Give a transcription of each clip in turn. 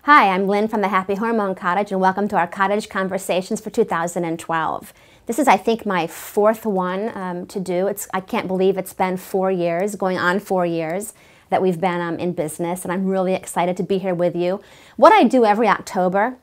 Hi, I'm Lynn from the Happy Hormone Cottage, and welcome to our Cottage Conversations for 2012. This is, I think, my fourth one to do. I can't believe it's been 4 years, going on 4 years, that we've been in business, and I'm really excited to be here with you. What I do every October,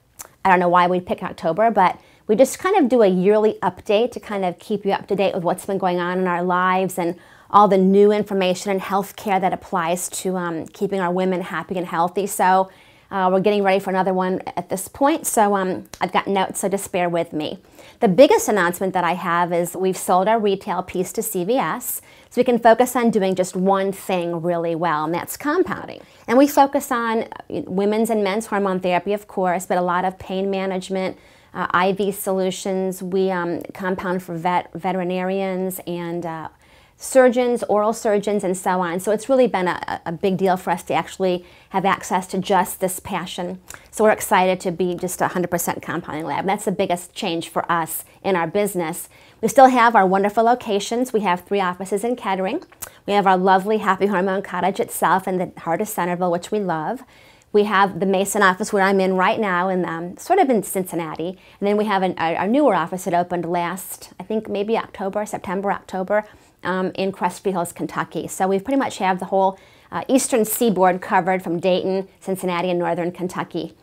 I don't know why we pick October, but we just kind of do a yearly update to kind of keep you up to date with what's been going on in our lives and all the new information and health care that applies to keeping our women happy and healthy. So we're getting ready for another one at this point, so I've got notes, so just bear with me. The biggest announcement that I have is we've sold our retail piece to CVS, so we can focus on doing just one thing really well, and that's compounding. And we focus on women's and men's hormone therapy, of course, but a lot of pain management, IV solutions. We compound for veterinarians and surgeons, oral surgeons, and so on. So it's really been a big deal for us to actually have access to just this passion. So we're excited to be just a 100% compounding lab. That's the biggest change for us in our business. We still have our wonderful locations. We have 3 offices in Kettering. We have our lovely Happy Hormone Cottage itself in the heart of Centerville, which we love. We have the Mason office where I'm in right now, and sort of in Cincinnati. And then we have our newer office that opened last, I think maybe September, October, in Crestview Hills, Kentucky. So we pretty much have the whole eastern seaboard covered from Dayton, Cincinnati, and northern Kentucky.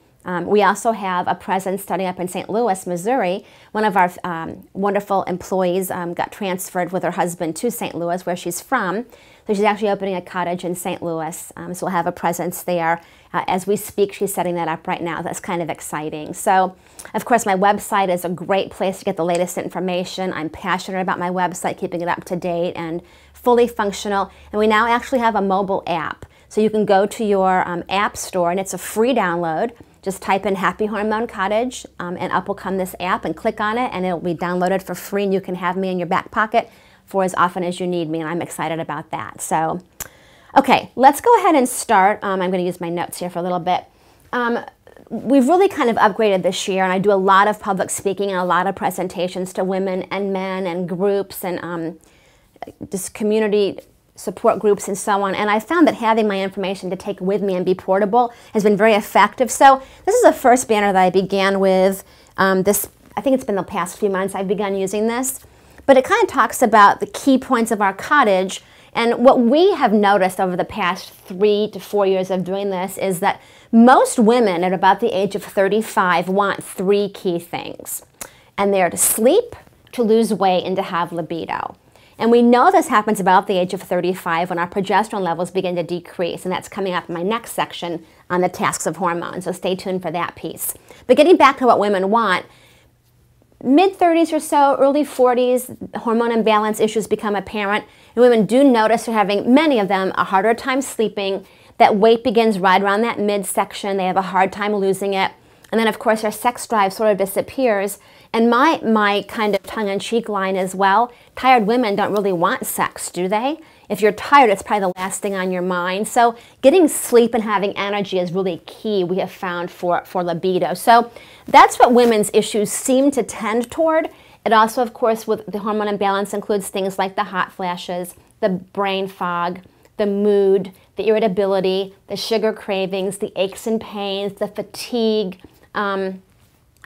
We also have a presence starting up in St. Louis, Missouri. One of our wonderful employees got transferred with her husband to St. Louis, where she's from. So she's actually opening a cottage in St. Louis, so we'll have a presence there. As we speak, she's setting that up right now. That's kind of exciting. So, of course, my website is a great place to get the latest information. I'm passionate about my website, keeping it up to date and fully functional. And we now actually have a mobile app. So you can go to your app store, and it's a free download. Just type in Happy Hormone Cottage, and up will come this app, and click on it, and it'll be downloaded for free, and you can have me in your back pocket for as often as you need me, and I'm excited about that. So, okay, let's go ahead and start. I'm going to use my notes here for a little bit. We've really kind of upgraded this year, and I do a lot of public speaking and a lot of presentations to women and men and groups and just community support groups and so on, and I found that having my information to take with me and be portable has been very effective. So this is the first banner that I began with. I think it's been the past few months I've begun using this, but it kind of talks about the key points of our cottage. And what we have noticed over the past 3 to 4 years of doing this is that most women at about the age of 35 want 3 key things, and they're to sleep, to lose weight, and to have libido. And we know this happens about the age of 35 when our progesterone levels begin to decrease, and that's coming up in my next section on the tasks of hormones, so stay tuned for that piece. But getting back to what women want, mid-30s or so, early 40s, hormone imbalance issues become apparent, and women do notice they're having, many of them, a harder time sleeping, that weight begins right around that midsection, they have a hard time losing it, and then of course their sex drive sort of disappears. And my kind of tongue-in-cheek line as well, tired women don't really want sex, do they? If you're tired, it's probably the last thing on your mind. So getting sleep and having energy is really key, we have found, for libido. So that's what women's issues seem to tend toward. It also, of course, with the hormone imbalance includes things like the hot flashes, the brain fog, the mood, the irritability, the sugar cravings, the aches and pains, the fatigue,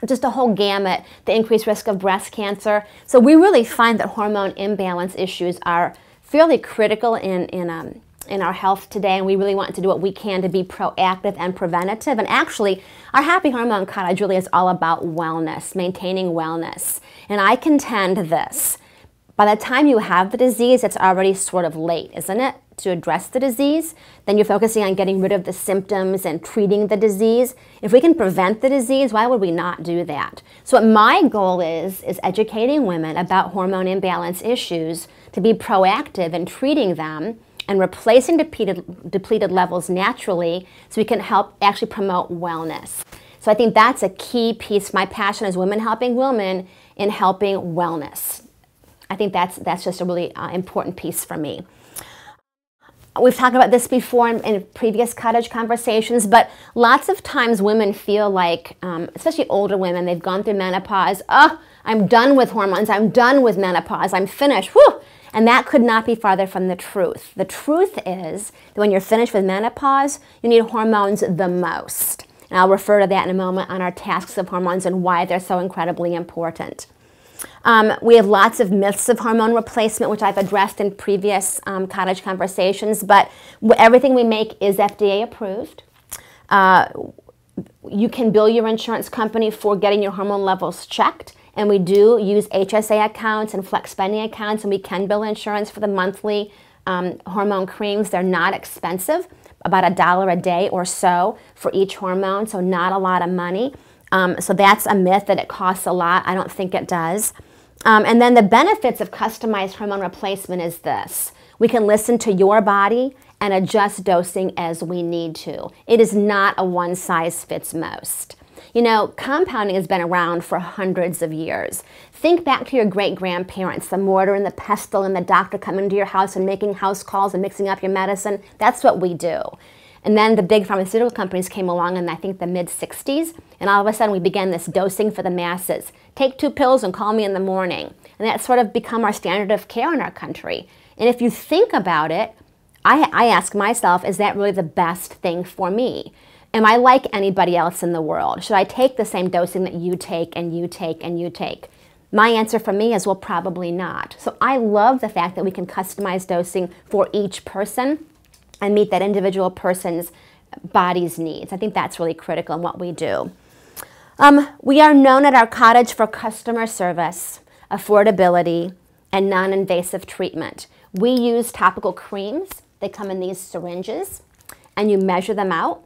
just a whole gamut, the increased risk of breast cancer. So we really find that hormone imbalance issues are fairly critical in our health today, and we really want to do what we can to be proactive and preventative. And actually, our Happy Hormone Cottage really is all about wellness, maintaining wellness. And I contend this: by the time you have the disease, it's already sort of late, isn't it, to address the disease? Then you're focusing on getting rid of the symptoms and treating the disease. If we can prevent the disease, why would we not do that? So what my goal is educating women about hormone imbalance issues to be proactive in treating them and replacing depleted levels naturally so we can help actually promote wellness. So I think that's a key piece. My passion is women helping women in helping wellness. I think that's just a really important piece for me. We've talked about this before in previous cottage conversations, but lots of times women feel like, especially older women, they've gone through menopause. Oh, I'm done with hormones. I'm done with menopause. I'm finished. Whew! And that could not be farther from the truth. The truth is that when you're finished with menopause, you need hormones the most. And I'll refer to that in a moment on our tasks of hormones and why they're so incredibly important. We have lots of myths of hormone replacement, which I've addressed in previous cottage conversations, but everything we make is FDA approved. You can bill your insurance company for getting your hormone levels checked, and we do use HSA accounts and flex spending accounts, and we can bill insurance for the monthly hormone creams. They're not expensive, about $1 a day or so for each hormone, so not a lot of money. So that's a myth that it costs a lot. I don't think it does. And then the benefits of customized hormone replacement is this. We can listen to your body and adjust dosing as we need to. It is not a one-size-fits-most. You know, compounding has been around for hundreds of years. Think back to your great-grandparents, the mortar and the pestle and the doctor coming to your house and making house calls and mixing up your medicine. That's what we do. And then the big pharmaceutical companies came along in, I think, the mid-60s, and all of a sudden we began this dosing for the masses. Take 2 pills and call me in the morning. And that's sort of become our standard of care in our country. And if you think about it, I ask myself, is that really the best thing for me? Am I like anybody else in the world? Should I take the same dosing that you take and you take and you take? My answer for me is, well, probably not. So I love the fact that we can customize dosing for each person and meet that individual person's body's needs. I think that's really critical in what we do. We are known at our cottage for customer service, affordability, and non-invasive treatment. We use topical creams. They come in these syringes, and you measure them out.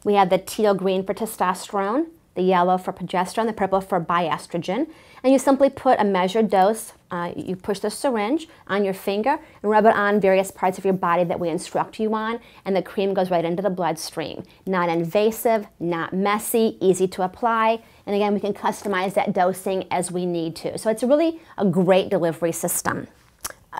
We have the teal green for testosterone, the yellow for progesterone, the purple for estrogen. And you simply put a measured dose, you push the syringe on your finger and rub it on various parts of your body that we instruct you on, and the cream goes right into the bloodstream. Not invasive, not messy, easy to apply. And again, we can customize that dosing as we need to. So it's really a great delivery system.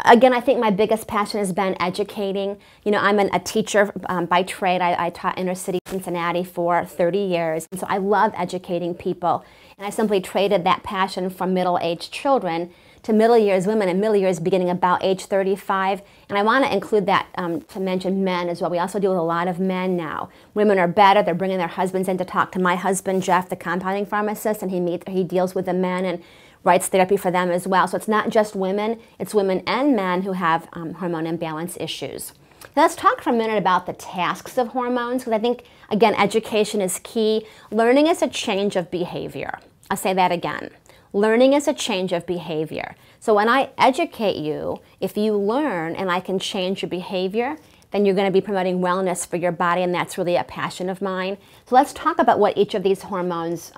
Again, I think my biggest passion has been educating. You know, I'm a teacher by trade. I taught inner city Cincinnati for 30 years. And so I love educating people. And I simply traded that passion from middle-aged children to middle years women, and middle years beginning about age 35. And I want to include that to mention men as well. We also deal with a lot of men now. Women are better. They're bringing their husbands in to talk to my husband, Jeff, the compounding pharmacist, and he deals with the men and writes therapy for them as well. So it's not just women, it's women and men who have hormone imbalance issues. Now let's talk for a minute about the tasks of hormones, because I think, again, education is key. Learning is a change of behavior. I'll say that again. Learning is a change of behavior. So when I educate you, if you learn and I can change your behavior, then you're going to be promoting wellness for your body, and that's really a passion of mine. So let's talk about what each of these hormones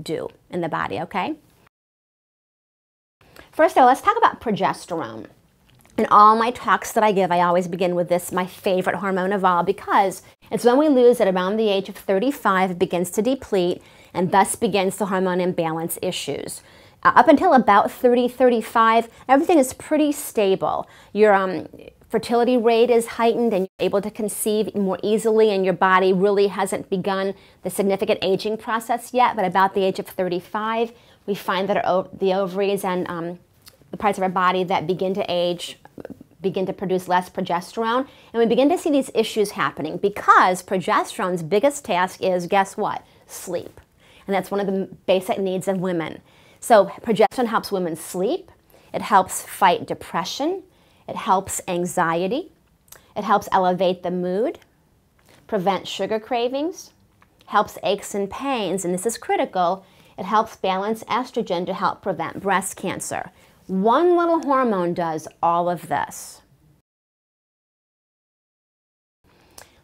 do in the body, okay? First though, let's talk about progesterone. In all my talks that I give, I always begin with this, my favorite hormone of all, because it's when we lose at around the age of 35, it begins to deplete, and thus begins the hormone imbalance issues. Up until about 30, 35, everything is pretty stable. Your fertility rate is heightened and you're able to conceive more easily, and your body really hasn't begun the significant aging process yet, but about the age of 35, we find that the ovaries and the parts of our body that begin to age begin to produce less progesterone, and we begin to see these issues happening because progesterone's biggest task is, guess what? Sleep. And that's one of the basic needs of women. So progesterone helps women sleep, it helps fight depression, it helps anxiety, it helps elevate the mood, prevent sugar cravings, helps aches and pains, and this is critical, it helps balance estrogen to help prevent breast cancer. One little hormone does all of this.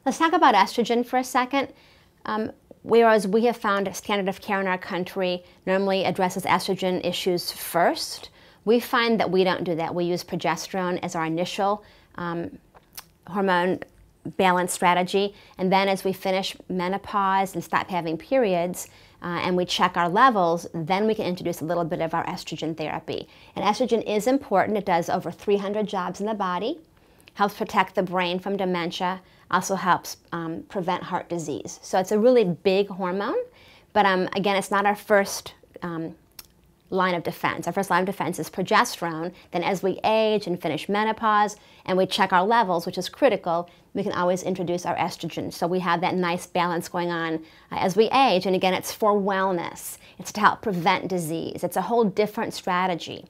Let's talk about estrogen for a second. Whereas we have found standard of care in our country normally addresses estrogen issues first, we find that we don't do that. We use progesterone as our initial hormone balance strategy, and then as we finish menopause and stop having periods, and we check our levels, then we can introduce a little bit of our estrogen therapy. And estrogen is important. It does over 300 jobs in the body, helps protect the brain from dementia, also helps prevent heart disease. So it's a really big hormone, but again, it's not our first line of defense. Our first line of defense is progesterone. Then as we age and finish menopause and we check our levels, which is critical, we can always introduce our estrogen. So we have that nice balance going on as we age. And again, it's for wellness. It's to help prevent disease. It's a whole different strategy.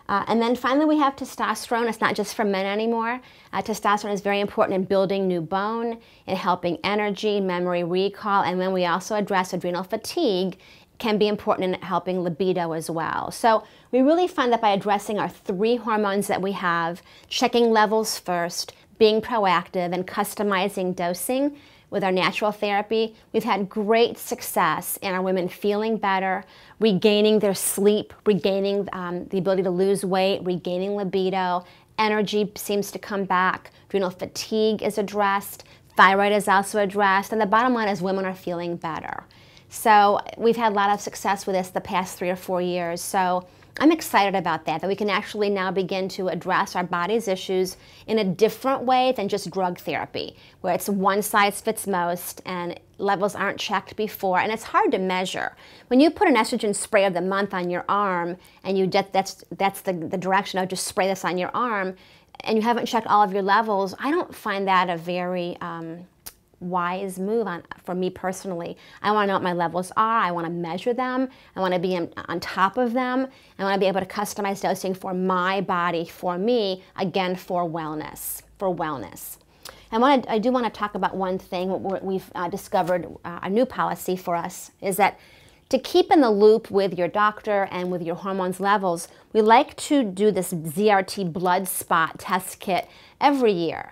And then finally we have testosterone. It's not just for men anymore. Testosterone is very important in building new bone, in helping energy, memory recall, and when we also address adrenal fatigue, can be important in helping libido as well. So we really find that by addressing our 3 hormones that we have, checking levels first, being proactive, and customizing dosing with our natural therapy, we've had great success in our women feeling better, regaining their sleep, regaining the ability to lose weight, regaining libido, energy seems to come back, adrenal fatigue is addressed, thyroid is also addressed, and the bottom line is women are feeling better. So we've had a lot of success with this the past 3 or 4 years. So I'm excited about that we can actually now begin to address our body's issues in a different way than just drug therapy, where it's one size fits most and levels aren't checked before, and it's hard to measure. When you put an estrogen spray of the month on your arm, and you get that's the direction of just spray this on your arm, and you haven't checked all of your levels, I don't find that a very wise move for me personally. I want to know what my levels are. I want to measure them. I want to be on top of them. I want to be able to customize dosing for my body, for me, again, for wellness. And I do want to talk about one thing. What we've discovered, a new policy for us, is that to keep in the loop with your doctor and with your hormones levels, we like to do this ZRT blood spot test kit every year.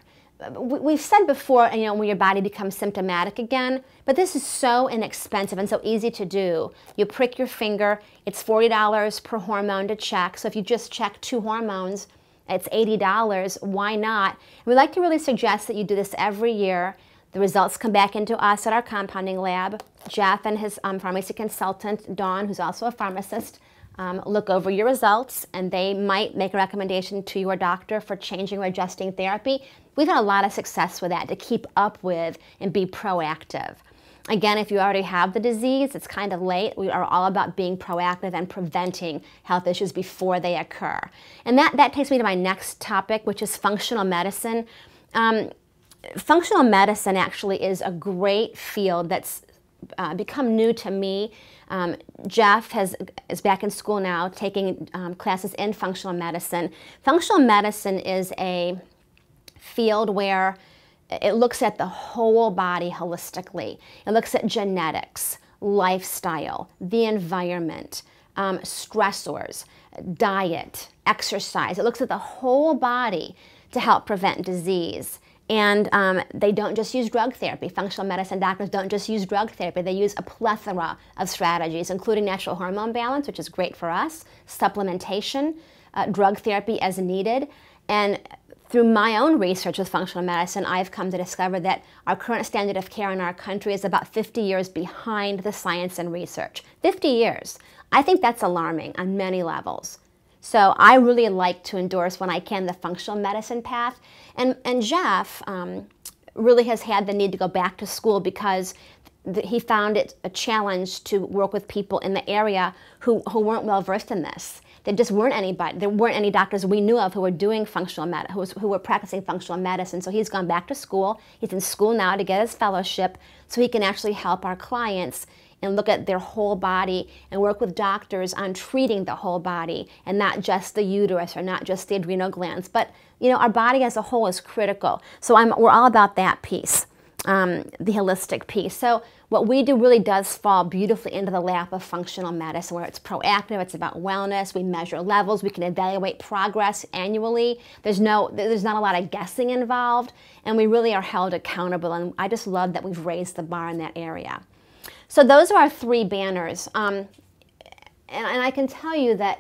We've said before, when your body becomes symptomatic again, but this is so inexpensive and so easy to do. You prick your finger, it's $40 per hormone to check, so if you just check 2 hormones, it's $80, why not? And we like to really suggest that you do this every year. The results come back into us at our compounding lab. Jeff and his pharmacy consultant, Dawn, who's also a pharmacist, look over your results, and they might make a recommendation to your doctor for changing or adjusting therapy. We've had a lot of success with that, to keep up with and be proactive. Again, if you already have the disease, it's kind of late. We are all about being proactive and preventing health issues before they occur. And that takes me to my next topic, which is functional medicine. Functional medicine actually is a great field that's become new to me. Jeff is back in school now, taking classes in functional medicine. Functional medicine is a field where it looks at the whole body holistically. It looks at genetics, lifestyle, the environment, stressors, diet, exercise. It looks at the whole body to help prevent disease. And they don't just use drug therapy. Functional medicine doctors don't just use drug therapy. They use a plethora of strategies, including natural hormone balance, which is great for us, supplementation, drug therapy as needed. And through my own research with functional medicine, I've come to discover that our current standard of care in our country is about 50 years behind the science and research. 50 years. I think that's alarming on many levels. So I really like to endorse, when I can, the functional medicine path. And Jeff really has had the need to go back to school because he found it a challenge to work with people in the area who weren't well versed in this. There just weren't anybody. There weren't any doctors we knew of who were doing functional who were practicing functional medicine. So he's gone back to school. He's in school now to get his fellowship, so he can actually help our clients and look at their whole body and work with doctors on treating the whole body, and not just the uterus or not just the adrenal glands. But our body as a whole is critical. So we're all about that piece, the holistic piece. So what we do really does fall beautifully into the lap of functional medicine, where it's proactive, it's about wellness, we measure levels, we can evaluate progress annually. There's not a lot of guessing involved, and we really are held accountable, and I just love that we've raised the bar in that area. So those are our 3 banners, and I can tell you that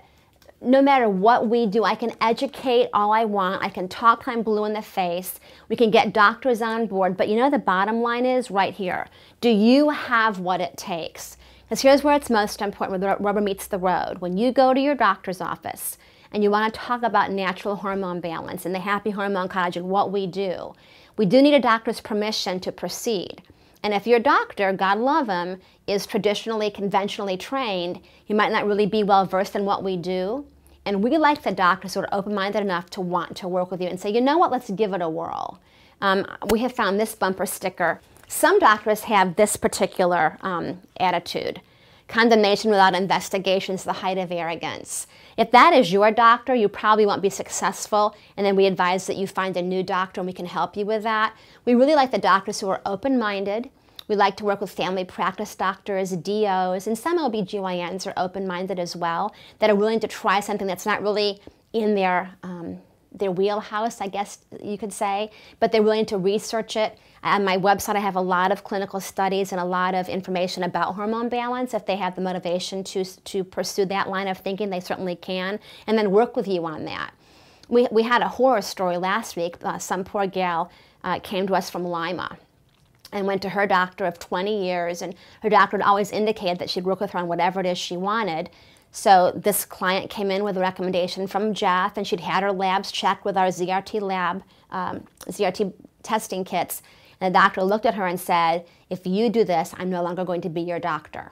no matter what we do, I can educate all I want, I can talk till I'm blue in the face, we can get doctors on board, but the bottom line is right here. Do you have what it takes? Because here's where it's most important, where the rubber meets the road. When you go to your doctor's office and you want to talk about natural hormone balance and the Happy Hormone Cottage and what we do need a doctor's permission to proceed. And if your doctor, God love him, is traditionally, conventionally trained, he might not really be well versed in what we do. And we like the doctors who are open-minded enough to want to work with you and say, you know what, let's give it a whirl. We have found this bumper sticker. Some doctors have this particular attitude. Condemnation without investigation is the height of arrogance. If that is your doctor, you probably won't be successful, and then we advise that you find a new doctor and we can help you with that. We really like the doctors who are open-minded. We like to work with family practice doctors, DOs, and some OBGYNs are open-minded as well, that are willing to try something that's not really in their wheelhouse, I guess you could say, but they're willing to research it. On my website, I have a lot of clinical studies and a lot of information about hormone balance. If they have the motivation to pursue that line of thinking, they certainly can, and then work with you on that. We had a horror story last week. Some poor gal came to us from Lima and went to her doctor of 20 years, and her doctor had always indicated that she'd work with her on whatever it is she wanted. So this client came in with a recommendation from Jeff, and she'd had her labs checked with our ZRT lab, ZRT testing kits. And the doctor looked at her and said, if you do this, I'm no longer going to be your doctor.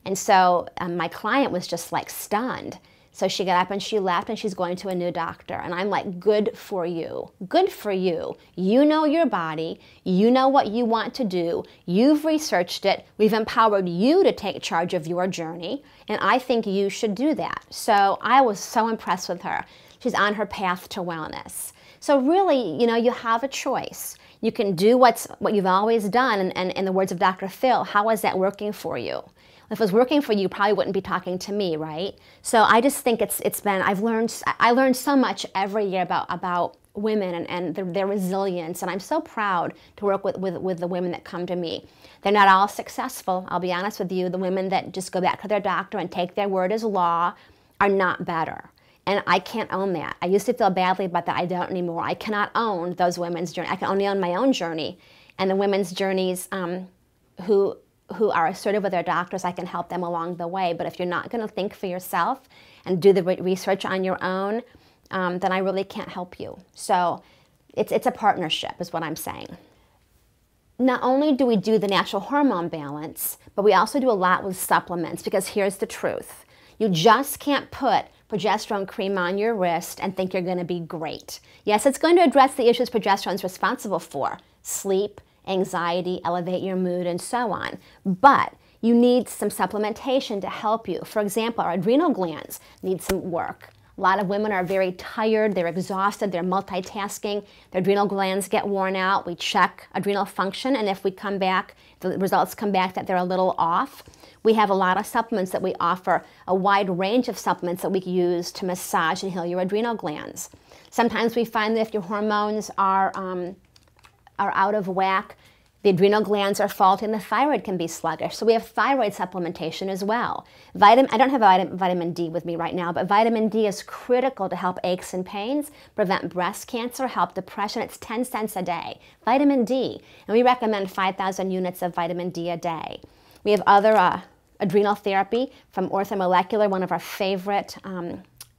And so my client was just like stunned. So she got up and she left, and she's going to a new doctor. And I'm like, good for you. Good for you. You know your body. You know what you want to do. You've researched it. We've empowered you to take charge of your journey. And I think you should do that. So I was so impressed with her. She's on her path to wellness. So really, you know, you have a choice. You can do what you've always done. And in the words of Dr. Phil, how is that working for you? If it was working for you, you probably wouldn't be talking to me, right? So I just think I learned so much every year about women and their resilience, and I'm so proud to work with the women that come to me. They're not all successful, I'll be honest with you. The women that just go back to their doctor and take their word as law are not better. And I can't own that. I used to feel badly about that. I don't anymore. I cannot own those women's journey. I can only own my own journey. And the women's journeys who are assertive with their doctors, I can help them along the way. But if you're not going to think for yourself and do the research on your own, then I really can't help you. So it's a partnership is what I'm saying. Not only do we do the natural hormone balance, but we also do a lot with supplements, because here's the truth. You just can't put progesterone cream on your wrist and think you're going to be great. Yes, it's going to address the issues progesterone is responsible for: sleep, anxiety, elevate your mood, and so on. But you need some supplementation to help you. For example, our adrenal glands need some work. A lot of women are very tired, they're exhausted, they're multitasking, their adrenal glands get worn out. We check adrenal function, and if we come back, the results come back that they're a little off, we have a lot of supplements that we offer, a wide range of supplements that we can use to massage and heal your adrenal glands. Sometimes we find that if your hormones are out of whack, the adrenal glands are faulty, and the thyroid can be sluggish. So we have thyroid supplementation as well. I don't have vitamin D with me right now, but vitamin D is critical to help aches and pains, prevent breast cancer, help depression. It's 10 cents a day. Vitamin D. And we recommend 5,000 units of vitamin D a day. We have other adrenal therapy from Orthomolecular, one of our favorite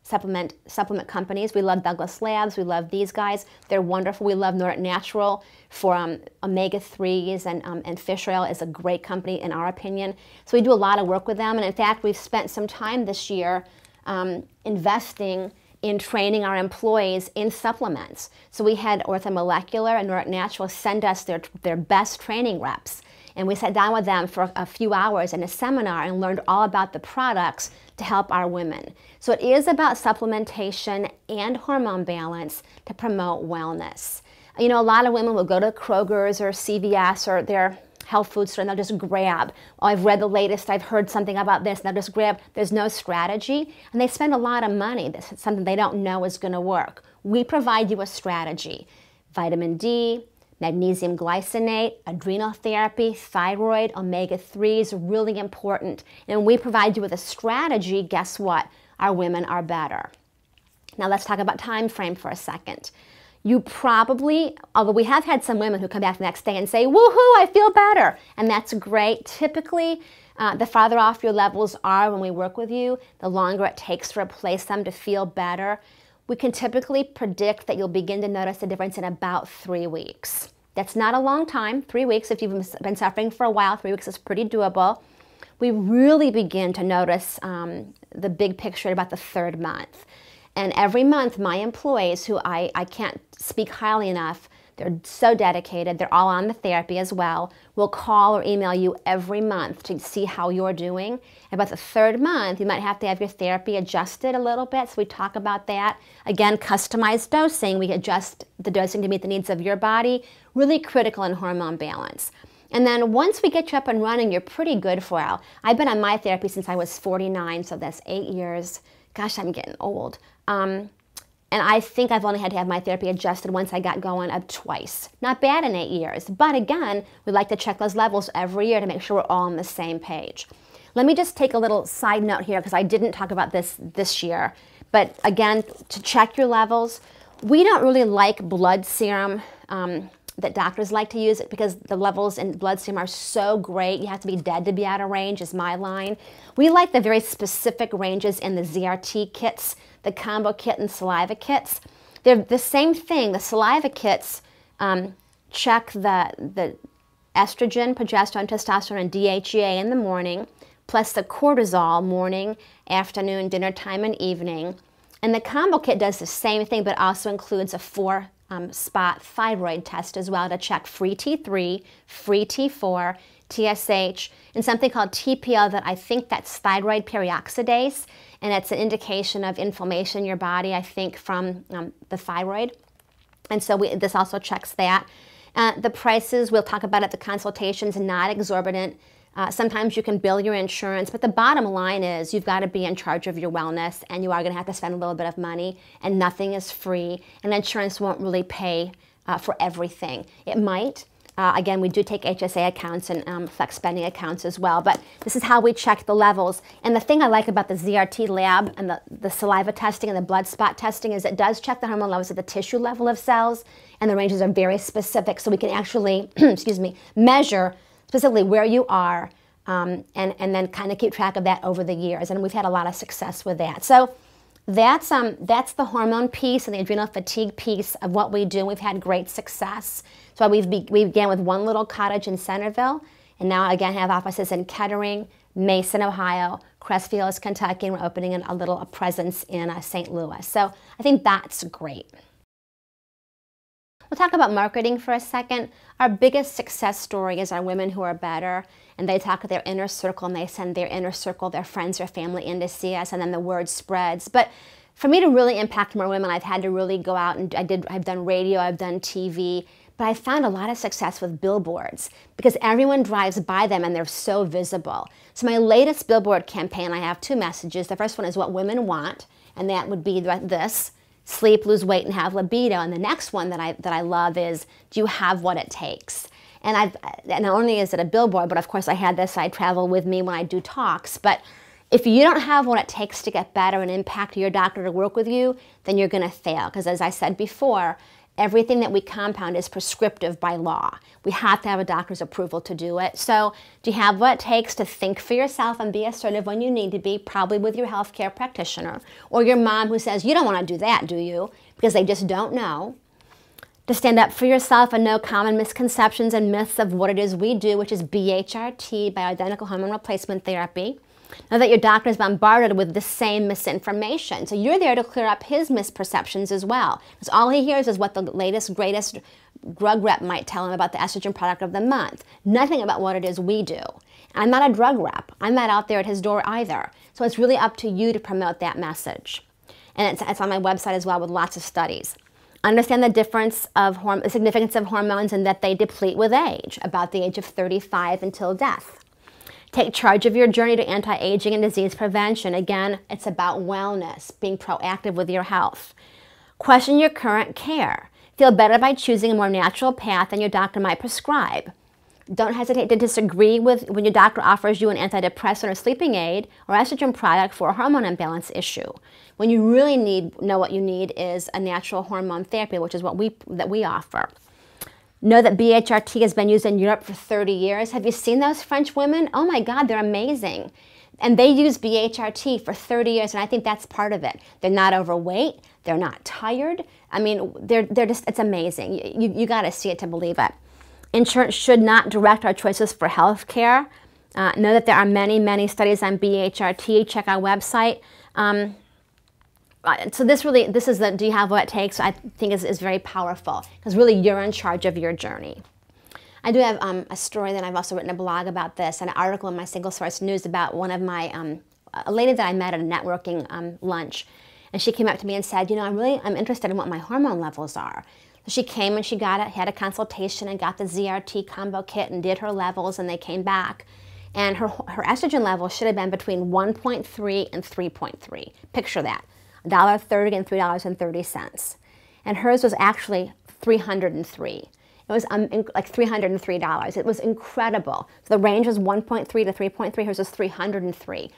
supplement companies. We love Douglas Labs. We love these guys. They're wonderful. We love Nordic Natural for omega-3s, and fish oil is a great company in our opinion. So we do a lot of work with them, and in fact we've spent some time this year investing in training our employees in supplements. So we had Orthomolecular and Nordic Natural send us their best training reps. And we sat down with them for a few hours in a seminar and learned all about the products to help our women. So it is about supplementation and hormone balance to promote wellness. You know, a lot of women will go to Kroger's or CVS or their health food store and they'll just grab. Oh, I've read the latest, I've heard something about this, and they'll just grab. There's no strategy, and they spend a lot of money. This is something they don't know is going to work. We provide you a strategy. Vitamin D, magnesium glycinate, adrenal therapy, thyroid, omega-3s, really important. And we provide you with a strategy. Guess what? Our women are better. Now let's talk about time frame for a second. You probably, although we have had some women who come back the next day and say, woohoo, I feel better. And that's great. Typically, the farther off your levels are when we work with you, the longer it takes to replace them to feel better. We can typically predict that you'll begin to notice a difference in about 3 weeks. That's not a long time, 3 weeks. If you've been suffering for a while, 3 weeks is pretty doable. We really begin to notice the big picture about the 3rd month. And every month, my employees, who I can't speak highly enough, they're so dedicated, they're all on the therapy as well, will call or email you every month to see how you're doing. About the 3rd month, you might have to have your therapy adjusted a little bit, so we talk about that. Again, customized dosing, we adjust the dosing to meet the needs of your body, really critical in hormone balance. And then once we get you up and running, you're pretty good for a while. I've been on my therapy since I was 49, so that's 8 years. Gosh, I'm getting old. And I think I've only had to have my therapy adjusted once I got going up twice. Not bad in 8 years. But again, we like to check those levels every year to make sure we're all on the same page. Let me just take a little side note here because I didn't talk about this year. But again, to check your levels, we don't really like blood serum that doctors like to use it because the levels in blood serum are so great. You have to be dead to be out of range is my line. We like the very specific ranges in the ZRT kits, the combo kit and saliva kits. They're the same thing. The saliva kits check the estrogen, progesterone, testosterone, and DHEA in the morning, plus the cortisol morning, afternoon, dinner time, and evening. And the combo kit does the same thing, but also includes a 4-spot thyroid test as well to check free T3, free T4, TSH, and something called TPL that I think that's thyroid peroxidase, and it's an indication of inflammation in your body, I think, from the thyroid. And so this also checks that. The prices, we'll talk about at the consultations, not exorbitant. Sometimes you can bill your insurance, but the bottom line is you've got to be in charge of your wellness, and you are going to have to spend a little bit of money, and nothing is free, and insurance won't really pay for everything. It might. Again, we do take HSA accounts and flex spending accounts as well, but this is how we check the levels. And the thing I like about the ZRT lab and the saliva testing and the blood spot testing is it does check the hormone levels at the tissue level of cells, and the ranges are very specific, so we can actually, excuse me, measure specifically where you are, and then kind of keep track of that over the years. And we've had a lot of success with that. So that's the hormone piece and the adrenal fatigue piece of what we do. We've had great success. So we began with one little cottage in Centerville, and now again have offices in Kettering, Mason, Ohio, Crestfield, Kentucky, and we're opening a presence in St. Louis. So I think that's great. We'll talk about marketing for a second. Our biggest success story is our women who are better, and they talk to their inner circle, and they send their inner circle, their friends, their family in to see us, and then the word spreads. But for me to really impact more women, I've had to really go out, and I've done radio, I've done TV, but I found a lot of success with billboards because everyone drives by them and they're so visible. So my latest billboard campaign, I have 2 messages. The first one is what women want, and that would be this: sleep, lose weight, and have libido. And the next one that I love is, do you have what it takes? And not only is it a billboard, but of course I had this side travel with me when I do talks. But if you don't have what it takes to get better and impact your doctor to work with you, then you're going to fail. Because as I said before, everything that we compound is prescriptive by law. We have to have a doctor's approval to do it. So do you have what it takes to think for yourself and be assertive when you need to be, probably with your healthcare practitioner or your mom who says, you don't want to do that, do you? Because they just don't know. To stand up for yourself and know common misconceptions and myths of what it is we do, which is BHRT, bioidentical hormone replacement therapy. Know that your doctor is bombarded with the same misinformation. So you're there to clear up his misperceptions as well. Because all he hears is what the latest, greatest drug rep might tell him about the estrogen product of the month. Nothing about what it is we do. I'm not a drug rep. I'm not out there at his door either. So it's really up to you to promote that message. And it's on my website as well with lots of studies. Understand the the significance of hormones and that they deplete with age, about the age of 35 until death. Take charge of your journey to anti-aging and disease prevention. Again, it's about wellness, being proactive with your health. Question your current care. Feel better by choosing a more natural path than your doctor might prescribe. Don't hesitate to disagree with when your doctor offers you an antidepressant or sleeping aid or estrogen product for a hormone imbalance issue. When you really know what you need is a natural hormone therapy, which is what we offer. Know that BHRT has been used in Europe for 30 years. Have you seen those French women? Oh my God, they're amazing. And they use BHRT for 30 years, and I think that's part of it. They're not overweight. They're not tired. I mean, they're just, it's amazing. You got to see it to believe it. Insurance should not direct our choices for health care. Know that there are many, many studies on BHRT. Check our website. So this is the do you have what it takes, I think is very powerful, because really you're in charge of your journey. I do have a story that I've also written a blog about this, an article in my Single Source News about one of my, a lady that I met at a networking lunch. And she came up to me and said, you know, I'm interested in what my hormone levels are. So she came and she had a consultation and got the ZRT combo kit and did her levels, and they came back. And her estrogen level should have been between 1.3 and 3.3. Picture that, $1.30 and $3.30. And hers was actually 303. It was like $303. It was incredible. So the range was 1.3 to 3.3. Hers was 303.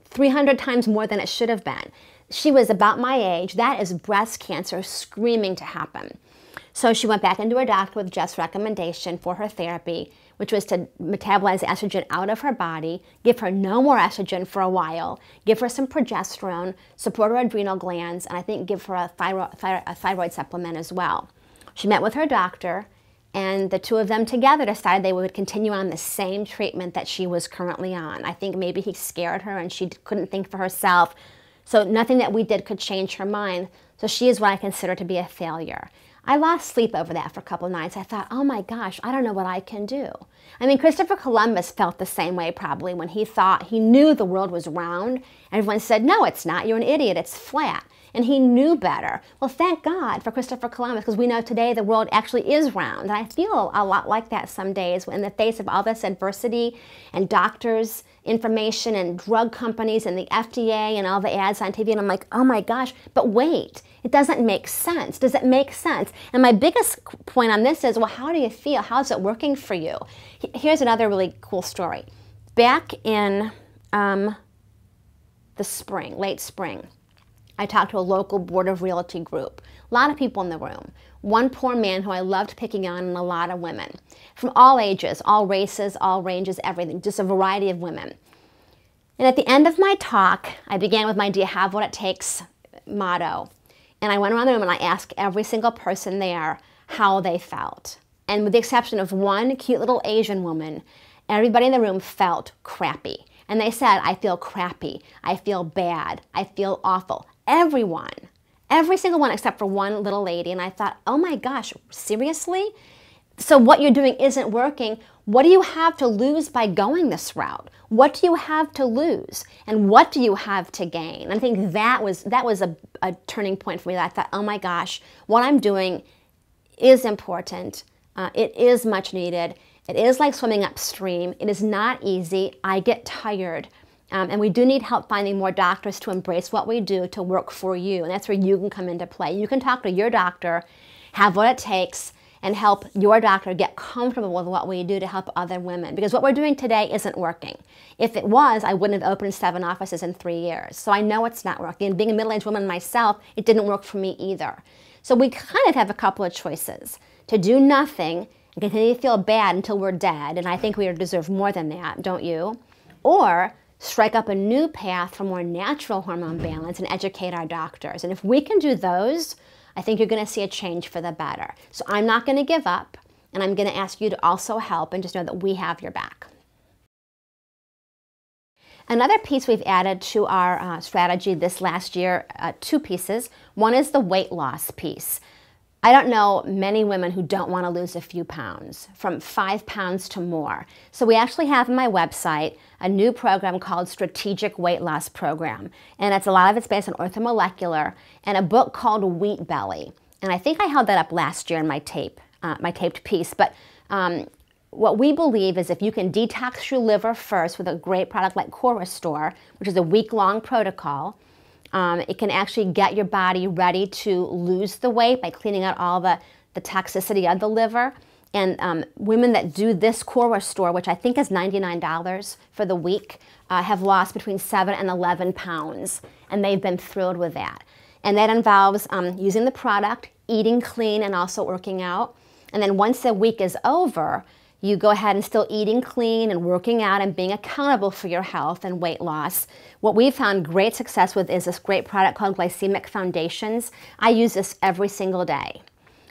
300 times more than it should have been. She was about my age. That is breast cancer screaming to happen. So she went back into her doctor with Jeff's recommendation for her therapy, which was to metabolize estrogen out of her body, give her no more estrogen for a while, give her some progesterone, support her adrenal glands, and I think give her a thyroid supplement as well. She met with her doctor, and the two of them together decided they would continue on the same treatment that she was currently on. I think maybe he scared her and she couldn't think for herself. So nothing that we did could change her mind. So she is what I consider to be a failure. I lost sleep over that for a couple of nights. I thought, oh my gosh, I don't know what I can do. I mean, Christopher Columbus felt the same way probably when he thought he knew the world was round. Everyone said, no, it's not. You're an idiot. It's flat. And he knew better. Well, thank God for Christopher Columbus, because we know today the world actually is round. And I feel a lot like that some days in the face of all this adversity and doctors' information and drug companies and the FDA and all the ads on TV. And I'm like, oh my gosh, but wait, it doesn't make sense. Does it make sense? And my biggest point on this is, well, how do you feel? How's it working for you? Here's another really cool story. Back in the spring, late spring, I talked to a local Board of Realty group. A lot of people in the room. One poor man who I loved picking on, and a lot of women. From all ages, all races, all ranges, everything. Just a variety of women. And at the end of my talk, I began with my "Do you have what it takes?" motto. And I went around the room and I asked every single person there how they felt. And with the exception of one cute little Asian woman, everybody in the room felt crappy. And they said, I feel crappy, I feel bad, I feel awful. Everyone, every single one except for one little lady. And I thought, oh my gosh, seriously? So what you're doing isn't working. What do you have to lose by going this route? What do you have to lose? And what do you have to gain? And I think that was a turning point for me. That I thought, oh my gosh, what I'm doing is important. It is much needed. It is like swimming upstream. It is not easy. I get tired. And we do need help finding more doctors to embrace what we do to work for you. And that's where you can come into play. You can talk to your doctor, have what it takes, and help your doctor get comfortable with what we do to help other women. Because what we're doing today isn't working. If it was, I wouldn't have opened 7 offices in 3 years. So I know it's not working. And being a middle-aged woman myself, it didn't work for me either. So we kind of have a couple of choices. To do nothing and continue to feel bad until we're dead, and I think we deserve more than that, don't you? Or strike up a new path for more natural hormone balance and educate our doctors. And if we can do those, I think you're going to see a change for the better. So I'm not going to give up, and I'm going to ask you to also help and just know that we have your back. Another piece we've added to our strategy this last year, 2 pieces. One is the weight loss piece. I don't know many women who don't want to lose a few pounds, from 5 pounds to more. So we actually have on my website a new program called Strategic Weight Loss Program. And a lot of it's based on orthomolecular, and a book called Wheat Belly. And I think I held that up last year in my taped piece. But what we believe is if you can detox your liver first with a great product like Core Restore, which is a week-long protocol, it can actually get your body ready to lose the weight by cleaning out all the toxicity of the liver. And women that do this Core Restore, which I think is $99 for the week, have lost between 7 and 11 pounds. And they've been thrilled with that. And that involves using the product, eating clean, and also working out. And then once the week is over, you go ahead and still eating clean and working out and being accountable for your health and weight loss. What we've found great success with is this great product called Glycemic Foundations. I use this every single day.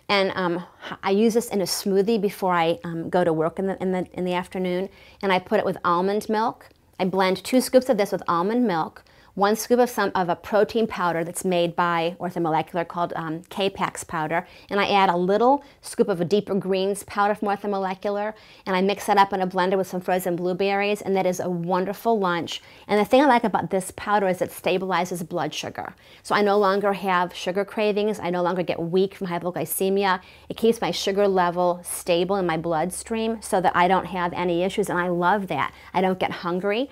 And I use this in a smoothie before I go to work in the afternoon, and I put it with almond milk. I blend 2 scoops of this with almond milk, 1 scoop of a protein powder that's made by Orthomolecular called K-Pax powder, and I add a little scoop of a deeper greens powder from Orthomolecular, and I mix that up in a blender with some frozen blueberries, and that is a wonderful lunch. And the thing I like about this powder is it stabilizes blood sugar. So I no longer have sugar cravings, I no longer get weak from hypoglycemia. It keeps my sugar level stable in my bloodstream so that I don't have any issues, and I love that. I don't get hungry.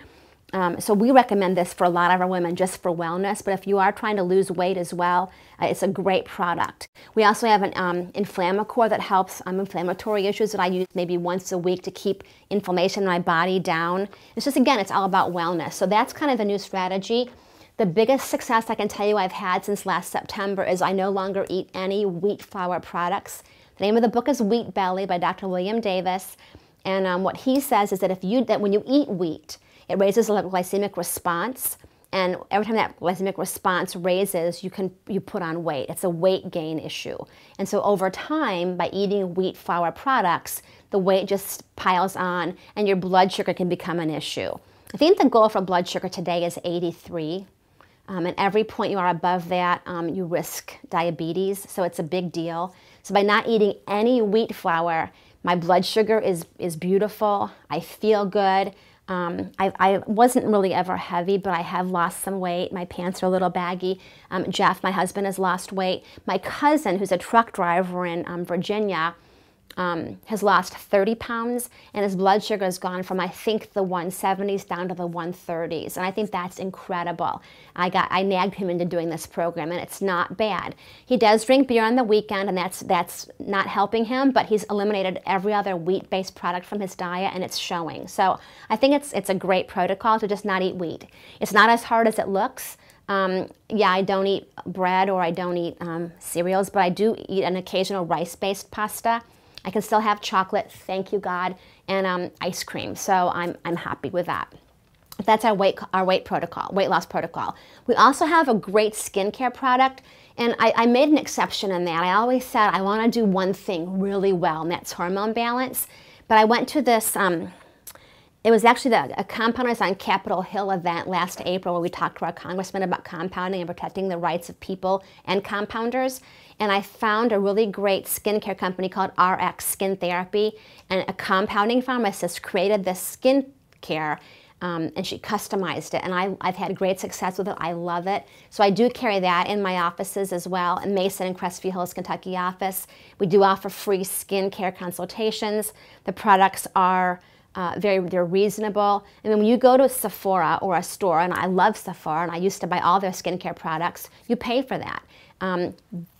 So we recommend this for a lot of our women just for wellness, but if you are trying to lose weight as well, it's a great product. We also have an Inflammacore that helps inflammatory issues that I use maybe once a week to keep inflammation in my body down. It's just, again, it's all about wellness. So that's kind of the new strategy. The biggest success I can tell you I've had since last September is I no longer eat any wheat flour products. The name of the book is Wheat Belly by Dr. William Davis, and what he says is that when you eat wheat, it raises a glycemic response, and every time that glycemic response raises, you put on weight. It's a weight gain issue. And so over time, by eating wheat flour products, the weight just piles on and your blood sugar can become an issue. I think the goal for blood sugar today is 83. And every point you are above that, you risk diabetes, so it's a big deal. So by not eating any wheat flour, my blood sugar is beautiful, I feel good. I wasn't really ever heavy, but I have lost some weight. My pants are a little baggy. Jeff, my husband, has lost weight. My cousin, who's a truck driver in Virginia, has lost 30 pounds, and his blood sugar has gone from, I think, the 170s down to the 130s, and I think that's incredible. I nagged him into doing this program, and it's not bad. He does drink beer on the weekend, and that's not helping him, but he's eliminated every other wheat-based product from his diet, and it's showing. So I think it's a great protocol to just not eat wheat. It's not as hard as it looks. Yeah, I don't eat bread or I don't eat cereals, but I do eat an occasional rice-based pasta. I can still have chocolate, thank you God, and ice cream. So I'm happy with that. That's our weight loss protocol. We also have a great skincare product, and I made an exception in that. I always said I want to do one thing really well, and that's hormone balance. But I went to this, it was actually a Compounders on Capitol Hill event last April where we talked to our congressman about compounding and protecting the rights of people and compounders. And I found a really great skincare company called RX Skin Therapy, and a compounding pharmacist created this skincare, and she customized it. And I've had great success with it. I love it. So I do carry that in my offices as well, in Mason and Crestview Hills, Kentucky office. We do offer free skincare consultations. The products are they're reasonable. And then when you go to Sephora or a store, and I love Sephora, and I used to buy all their skincare products, you pay for that.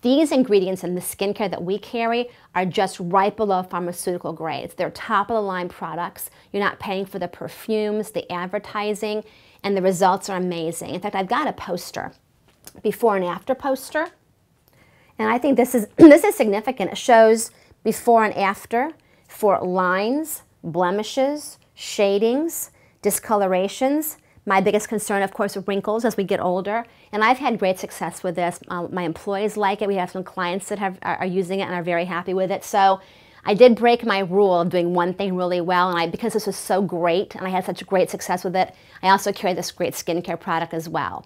These ingredients in the skincare that we carry are just right below pharmaceutical grades. They're top of the line products. You're not paying for the perfumes, the advertising, and the results are amazing. In fact, I've got a poster, before and after poster, and I think this is significant. It shows before and after for lines, blemishes, shadings, discolorations. My biggest concern, of course, are wrinkles as we get older, and I've had great success with this. My employees like it. We have some clients that are using it and are very happy with it. So I did break my rule of doing one thing really well, and because this was so great and I had such great success with it, I also carry this great skincare product as well.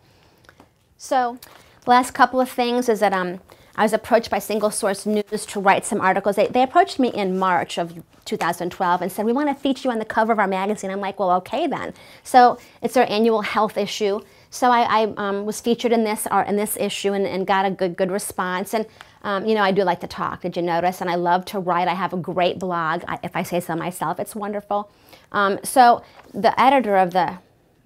So the last couple of things is that I was approached by Single Source News to write some articles. They approached me in March of 2012 and said, we want to feature you on the cover of our magazine. I'm like, well, okay then. So it's their annual health issue. So I was featured in this issue and got a good response. And you know, I do like to talk, did you notice? And I love to write. I have a great blog. If I say so myself, it's wonderful. So the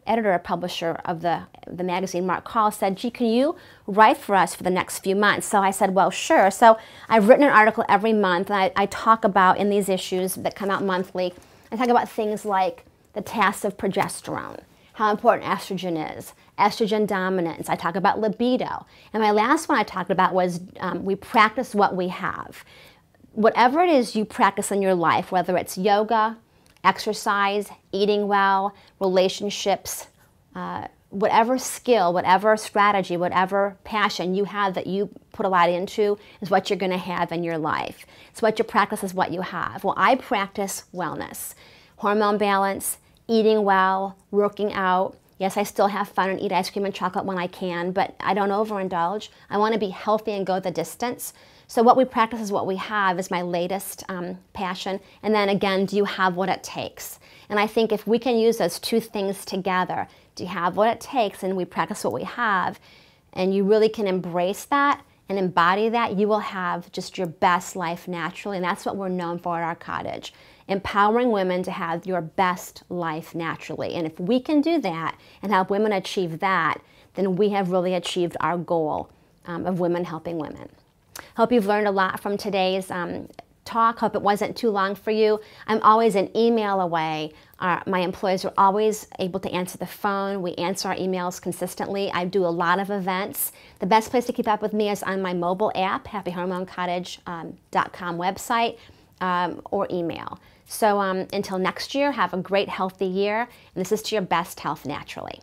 editor-publisher of the magazine, Mark Call, said, gee, can you write for us for the next few months? So I said, well, sure. So I've written an article every month, and I talk about, in these issues that come out monthly, I talk about things like the tasks of progesterone, how important estrogen is, estrogen dominance. I talk about libido. And my last one I talked about was we practice what we have. Whatever it is you practice in your life, whether it's yoga, exercise, eating well, relationships, whatever skill, whatever strategy, whatever passion you have that you put a lot into is what you're going to have in your life. So what you practice is what you have. Well, I practice wellness, hormone balance, eating well, working out. Yes, I still have fun and eat ice cream and chocolate when I can, but I don't overindulge. I want to be healthy and go the distance. So what we practice is what we have is my latest passion. And then again, do you have what it takes? And I think if we can use those two things together, do you have what it takes, and we practice what we have, and you really can embrace that and embody that, you will have just your best life naturally. And that's what we're known for at our cottage, empowering women to have your best life naturally. And if we can do that and help women achieve that, then we have really achieved our goal of women helping women. Hope you've learned a lot from today's talk. Hope it wasn't too long for you. I'm always an email away. My employees are always able to answer the phone. We answer our emails consistently. I do a lot of events. The best place to keep up with me is on my mobile app, happyhormonecottage.com website, or email. So until next year, have a great, healthy year. And this is to your best health naturally.